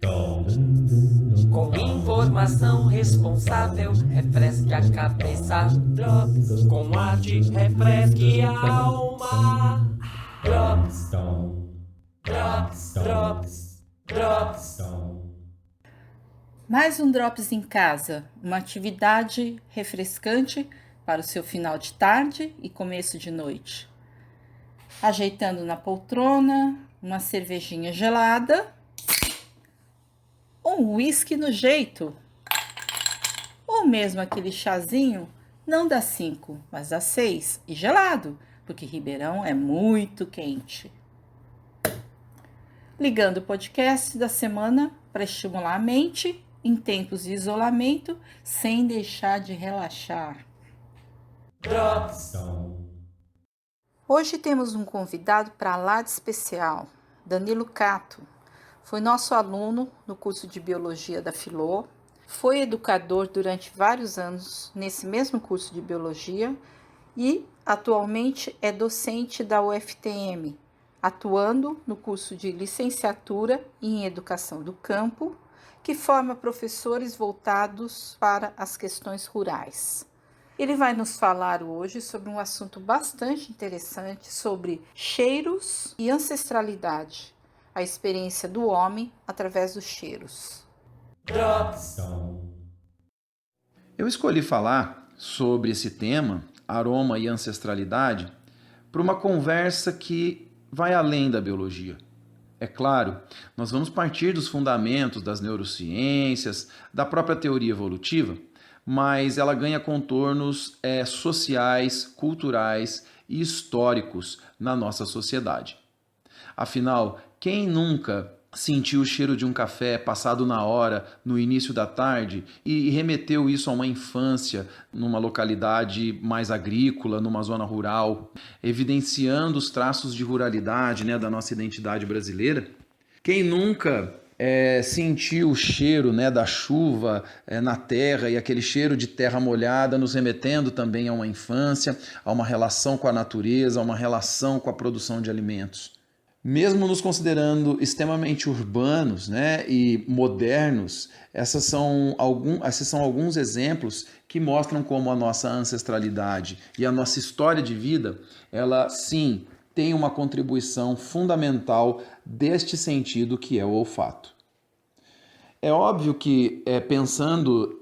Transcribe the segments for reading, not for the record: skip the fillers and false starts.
Com informação responsável, refresque a cabeça. Drops, com arte, refresque a alma. Drops, drops, drops, drops. Mais um Drops em casa, uma atividade refrescante para o seu final de tarde e começo de noite. Ajeitando na poltrona, uma cervejinha gelada, um whisky no jeito, ou mesmo aquele chazinho, não dá 5, mas dá 6 e gelado, porque Ribeirão é muito quente. Ligando o podcast da semana para estimular a mente em tempos de isolamento, sem deixar de relaxar. Drops. Hoje temos um convidado para lá de especial, Danilo Cato. Foi nosso aluno no curso de Biologia da Filô, foi educador durante vários anos nesse mesmo curso de Biologia e atualmente é docente da UFTM, atuando no curso de Licenciatura em Educação do Campo, que forma professores voltados para as questões rurais. Ele vai nos falar hoje sobre um assunto bastante interessante sobre cheiros e ancestralidade, a experiência do homem através dos cheiros. Drops. Eu escolhi falar sobre esse tema, aroma e ancestralidade, para uma conversa que vai além da biologia. É claro, nós vamos partir dos fundamentos das neurociências, da própria teoria evolutiva, mas ela ganha contornos sociais, culturais e históricos na nossa sociedade. Afinal, quem nunca sentiu o cheiro de um café passado na hora, no início da tarde, e remeteu isso a uma infância numa localidade mais agrícola, numa zona rural, evidenciando os traços de ruralidade, da nossa identidade brasileira? Quem nunca sentiu o cheiro, da chuva na terra e aquele cheiro de terra molhada nos remetendo também a uma infância, a uma relação com a natureza, a uma relação com a produção de alimentos? Mesmo nos considerando extremamente urbanos, e modernos, esses são alguns exemplos que mostram como a nossa ancestralidade e a nossa história de vida, ela sim tem uma contribuição fundamental deste sentido que é o olfato. É óbvio que, pensando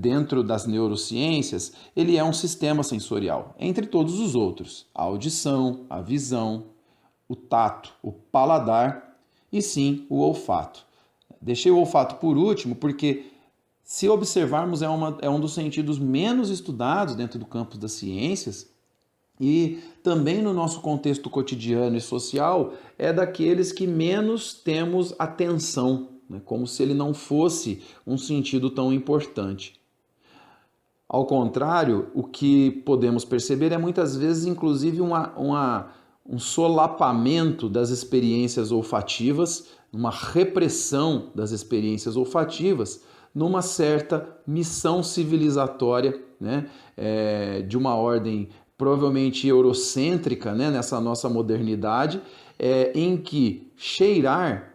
dentro das neurociências, ele é um sistema sensorial, entre todos os outros: a audição, a visão, o tato, o paladar e sim o olfato. Deixei o olfato por último porque, se observarmos, é um dos sentidos menos estudados dentro do campo das ciências e também no nosso contexto cotidiano e social é daqueles que menos temos atenção, como se ele não fosse um sentido tão importante. Ao contrário, o que podemos perceber é muitas vezes, inclusive, um solapamento das experiências olfativas, uma repressão das experiências olfativas, numa certa missão civilizatória, de uma ordem provavelmente eurocêntrica, nessa nossa modernidade, em que cheirar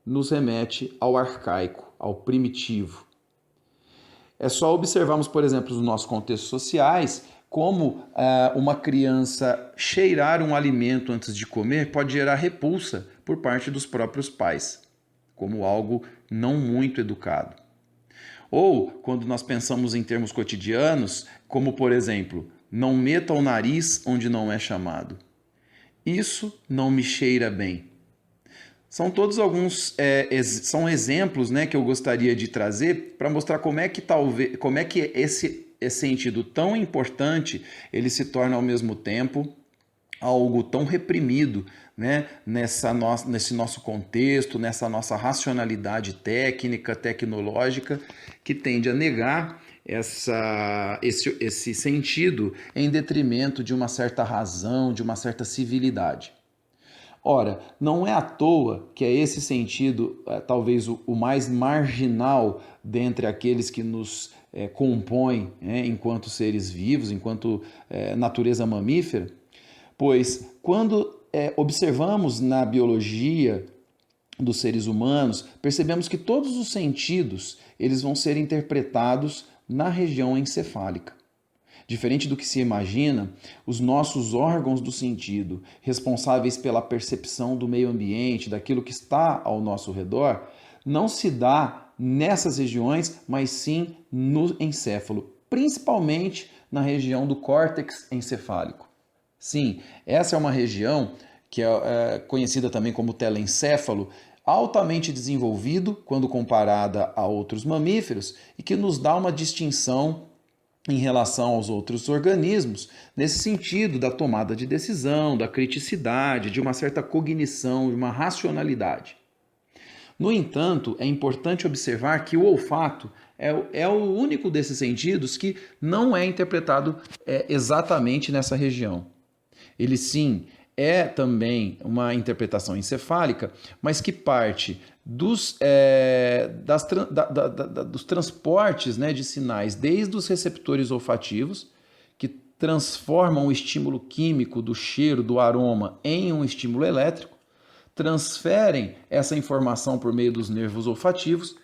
nos remete ao arcaico, ao primitivo. É só observarmos, por exemplo, os nossos contextos sociais, como uma criança cheirar um alimento antes de comer pode gerar repulsa por parte dos próprios pais, como algo não muito educado. Ou, quando nós pensamos em termos cotidianos, como, por exemplo, não meta o nariz onde não é chamado. Isso não me cheira bem. São todos são exemplos, que eu gostaria de trazer para mostrar como é que esse sentido tão importante ele se torna ao mesmo tempo algo tão reprimido, nesse nosso contexto, nessa nossa racionalidade técnica, tecnológica, que tende a negar esse sentido em detrimento de uma certa razão, de uma certa civilidade. Ora, não é à toa que é esse sentido, talvez o mais marginal dentre aqueles que nos compõem enquanto seres vivos, enquanto natureza mamífera, pois quando observamos na biologia dos seres humanos, percebemos que todos os sentidos eles vão ser interpretados na região encefálica. Diferente do que se imagina, os nossos órgãos do sentido, responsáveis pela percepção do meio ambiente, daquilo que está ao nosso redor, não se dá nessas regiões, mas sim no encéfalo, principalmente na região do córtex encefálico. Sim, essa é uma região que é conhecida também como telencéfalo, altamente desenvolvido quando comparada a outros mamíferos e que nos dá uma distinção em relação aos outros organismos, nesse sentido da tomada de decisão, da criticidade, de uma certa cognição, de uma racionalidade. No entanto, é importante observar que o olfato é o único desses sentidos que não é interpretado exatamente nessa região. Ele sim é também uma interpretação encefálica, mas que parte dos transportes, né, de sinais, desde os receptores olfativos, que transformam o estímulo químico do cheiro, do aroma, em um estímulo elétrico, transferem essa informação por meio dos nervos olfativos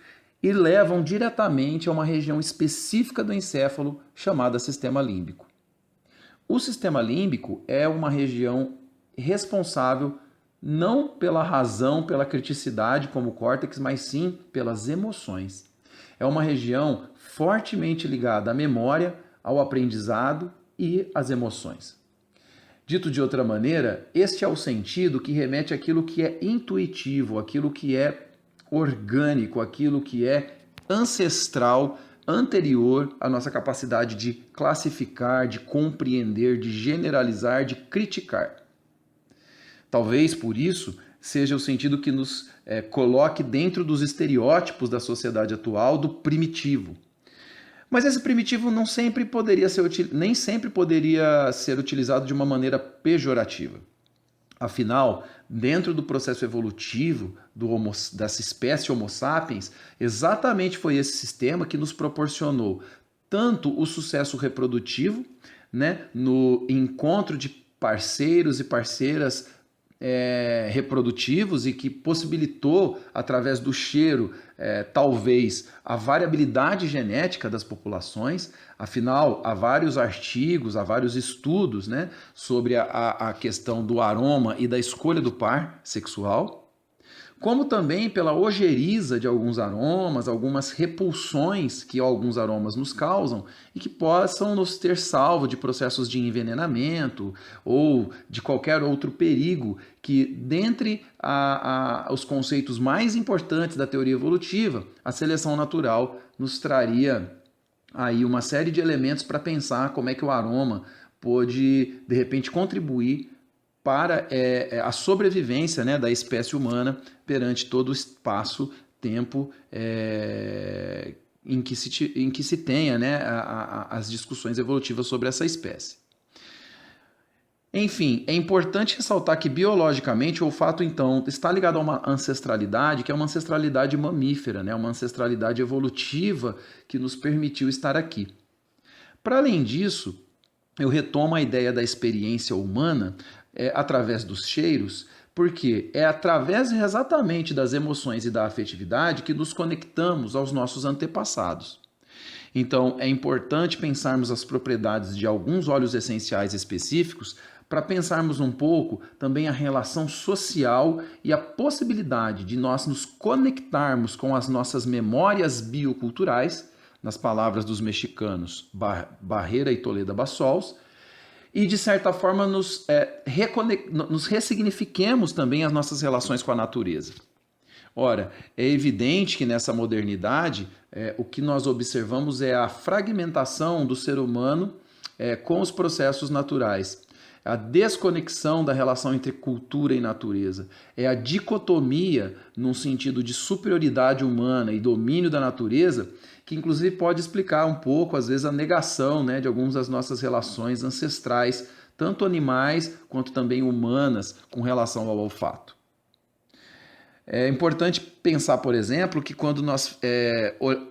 e levam diretamente a uma região específica do encéfalo chamada sistema límbico. O sistema límbico é uma região responsável não pela razão, pela criticidade como o córtex, mas sim pelas emoções. É uma região fortemente ligada à memória, ao aprendizado e às emoções. Dito de outra maneira, este é o sentido que remete àquilo que é intuitivo, àquilo que é orgânico, àquilo que é ancestral, anterior à nossa capacidade de classificar, de compreender, de generalizar, de criticar. Talvez por isso seja o sentido que nos coloque dentro dos estereótipos da sociedade atual do primitivo. Mas esse primitivo nem sempre poderia ser utilizado de uma maneira pejorativa. Afinal, dentro do processo evolutivo dessa espécie Homo sapiens, exatamente foi esse sistema que nos proporcionou tanto o sucesso reprodutivo, né, no encontro de parceiros e parceiras reprodutivos e que possibilitou, através do cheiro, talvez a variabilidade genética das populações. Afinal, há vários artigos, há vários estudos, né, sobre a questão do aroma e da escolha do par sexual, como também pela ojeriza de alguns aromas, algumas repulsões que alguns aromas nos causam e que possam nos ter salvo de processos de envenenamento ou de qualquer outro perigo que, dentre os conceitos mais importantes da teoria evolutiva, a seleção natural nos traria aí uma série de elementos para pensar como é que o aroma pode, de repente, contribuir para a sobrevivência, né, da espécie humana perante todo o espaço-tempo em que se tenha, né, as discussões evolutivas sobre essa espécie. Enfim, é importante ressaltar que biologicamente o olfato, então, está ligado a uma ancestralidade que é uma ancestralidade mamífera, né, uma ancestralidade evolutiva que nos permitiu estar aqui. Para além disso, eu retomo a ideia da experiência humana através dos cheiros, porque é através exatamente das emoções e da afetividade que nos conectamos aos nossos antepassados. Então, é importante pensarmos as propriedades de alguns óleos essenciais específicos para pensarmos um pouco também a relação social e a possibilidade de nós nos conectarmos com as nossas memórias bioculturais, nas palavras dos mexicanos Barrera e Toledo Bassols, e, de certa forma, nos ressignifiquemos também as nossas relações com a natureza. Ora, é evidente que nessa modernidade, o que nós observamos é a fragmentação do ser humano com os processos naturais, a desconexão da relação entre cultura e natureza, é a dicotomia num sentido de superioridade humana e domínio da natureza, que inclusive pode explicar um pouco, às vezes, a negação, né, de algumas das nossas relações ancestrais, tanto animais quanto também humanas, com relação ao olfato. É importante pensar, por exemplo, que quando nós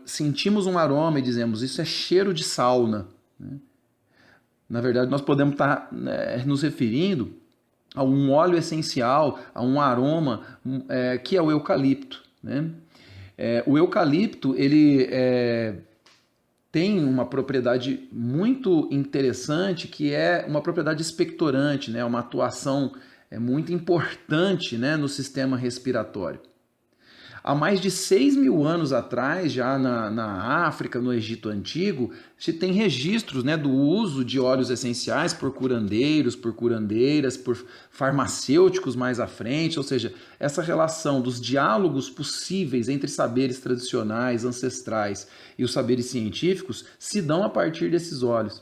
sentimos um aroma e dizemos isso é cheiro de sauna, né? Na verdade, nós podemos estar nos referindo a um óleo essencial, a um aroma que é o eucalipto, né? O eucalipto ele tem uma propriedade muito interessante que é uma propriedade expectorante, né? Uma atuação muito importante, né, no sistema respiratório. Há mais de 6.000 anos atrás, já na África, no Egito Antigo, se tem registros, né, do uso de óleos essenciais por curandeiros, por curandeiras, por farmacêuticos mais à frente, ou seja, essa relação dos diálogos possíveis entre saberes tradicionais, ancestrais e os saberes científicos se dão a partir desses óleos,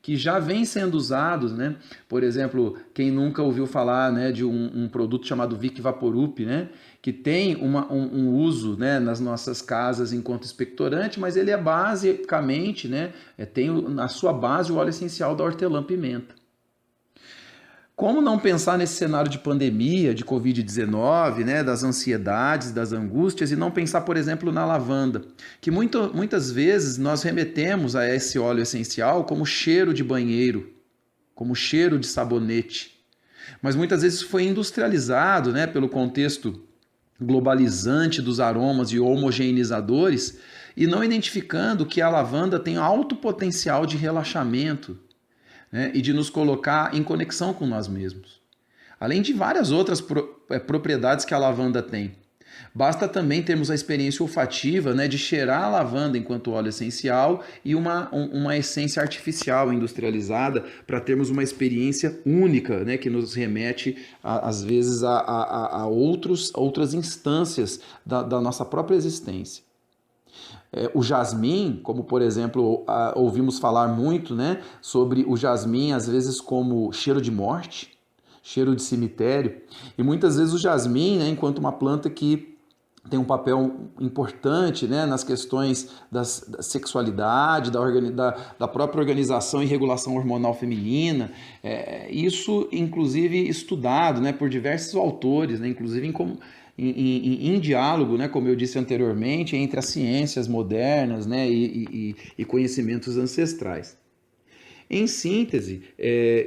que já vêm sendo usados, né? Por exemplo, quem nunca ouviu falar, né, de um produto chamado Vic Vaporub, né, que tem um uso, né, nas nossas casas enquanto expectorante, mas ele é basicamente, né, tem na sua base o óleo essencial da hortelã-pimenta. Como não pensar nesse cenário de pandemia, de Covid-19, né, das ansiedades, das angústias, e não pensar, por exemplo, na lavanda, que muitas vezes nós remetemos a esse óleo essencial como cheiro de banheiro, como cheiro de sabonete. Mas muitas vezes isso foi industrializado, né, pelo contexto globalizante dos aromas e homogeneizadores, e não identificando que a lavanda tem alto potencial de relaxamento, né, e de nos colocar em conexão com nós mesmos. Além de várias outras propriedades que a lavanda tem. Basta também termos a experiência olfativa, né, de cheirar a lavanda enquanto óleo essencial e uma essência artificial industrializada para termos uma experiência única, né, que nos remete, às vezes, a outras instâncias da nossa própria existência. O jasmim, como por exemplo, ouvimos falar muito, né, sobre o jasmim às vezes como cheiro de morte, cheiro de cemitério, e muitas vezes o jasmim, né, enquanto uma planta que tem um papel importante, né, nas questões da sexualidade, da própria organização e regulação hormonal feminina, isso inclusive estudado, né, por diversos autores, né, inclusive em diálogo, né, como eu disse anteriormente, entre as ciências modernas, né, e conhecimentos ancestrais. Em síntese,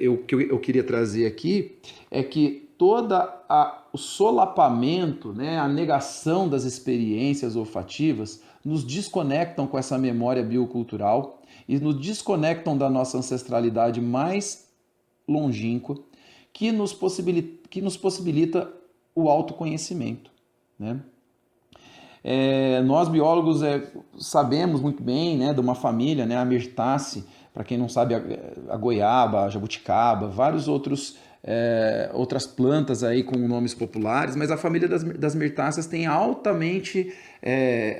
o que eu queria trazer aqui é que o solapamento, né, a negação das experiências olfativas nos desconectam com essa memória biocultural e nos desconectam da nossa ancestralidade mais longínqua, que nos possibilita o autoconhecimento, né? Nós biólogos sabemos muito bem, né, de uma família, né, a Myrtaceae, para quem não sabe, a goiaba, a jabuticaba, vários outras plantas aí com nomes populares, mas a família das Myrtáceas tem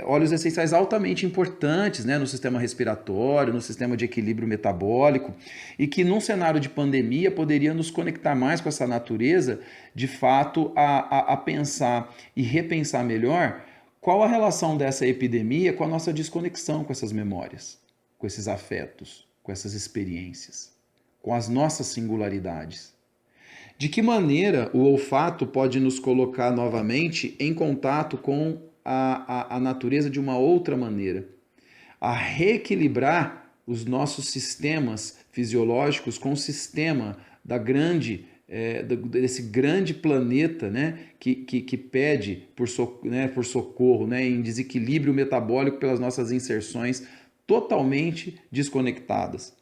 óleos essenciais altamente importantes, né, no sistema respiratório, no sistema de equilíbrio metabólico, e que num cenário de pandemia poderia nos conectar mais com essa natureza, de fato, a pensar e repensar melhor qual a relação dessa epidemia com a nossa desconexão com essas memórias, com esses afetos, com essas experiências, com as nossas singularidades. De que maneira o olfato pode nos colocar novamente em contato com a natureza de uma outra maneira, a reequilibrar os nossos sistemas fisiológicos com o sistema desse grande planeta, né, que pede por socorro, né, em desequilíbrio metabólico pelas nossas inserções totalmente desconectadas.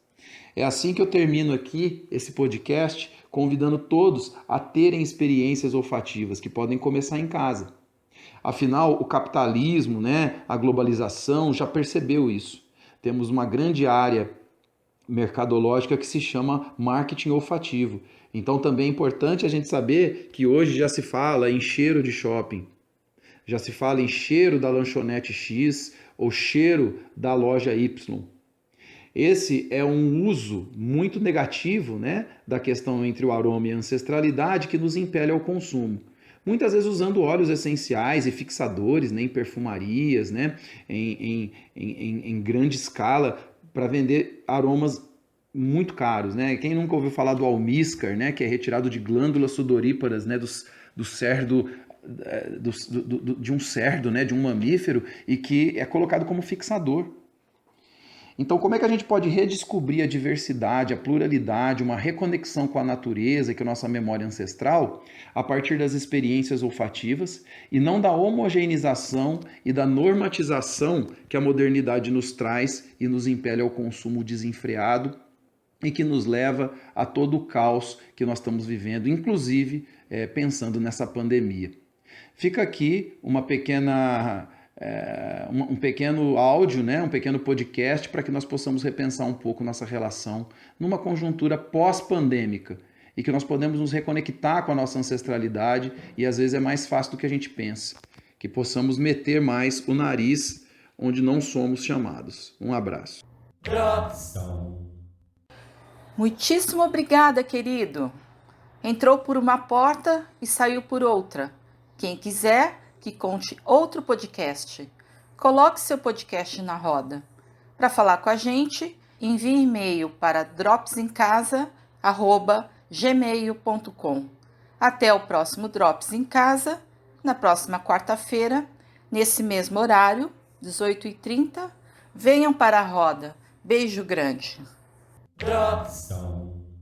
É assim que eu termino aqui esse podcast, convidando todos a terem experiências olfativas que podem começar em casa. Afinal, o capitalismo, né, a globalização já percebeu isso. Temos uma grande área mercadológica que se chama marketing olfativo. Então também é importante a gente saber que hoje já se fala em cheiro de shopping, já se fala em cheiro da lanchonete X ou cheiro da loja Y. Esse é um uso muito negativo, né, da questão entre o aroma e a ancestralidade que nos impele ao consumo. Muitas vezes usando óleos essenciais e fixadores, né, em perfumarias, né, em grande escala, para vender aromas muito caros, né? Quem nunca ouviu falar do almíscar, né, que é retirado de glândulas sudoríparas, né, do cerdo, de um cerdo, né, de um mamífero, e que é colocado como fixador. Então, como é que a gente pode redescobrir a diversidade, a pluralidade, uma reconexão com a natureza e com a nossa memória ancestral a partir das experiências olfativas e não da homogeneização e da normatização que a modernidade nos traz e nos impele ao consumo desenfreado e que nos leva a todo o caos que nós estamos vivendo, inclusive pensando nessa pandemia. Fica aqui uma pequena... um pequeno áudio, né? Um pequeno podcast para que nós possamos repensar um pouco nossa relação numa conjuntura pós-pandêmica e que nós podemos nos reconectar com a nossa ancestralidade e às vezes é mais fácil do que a gente pensa, que possamos meter mais o nariz onde não somos chamados. Um abraço. Drops. Muitíssimo obrigada, querido. Entrou por uma porta e saiu por outra. Quem quiser que conte outro podcast, coloque seu podcast na roda. Para falar com a gente, envie e-mail para dropsemcasa@gmail.com. Até o próximo Drops em Casa, na próxima quarta-feira, nesse mesmo horário, 18h30. Venham para a roda. Beijo grande. Drops.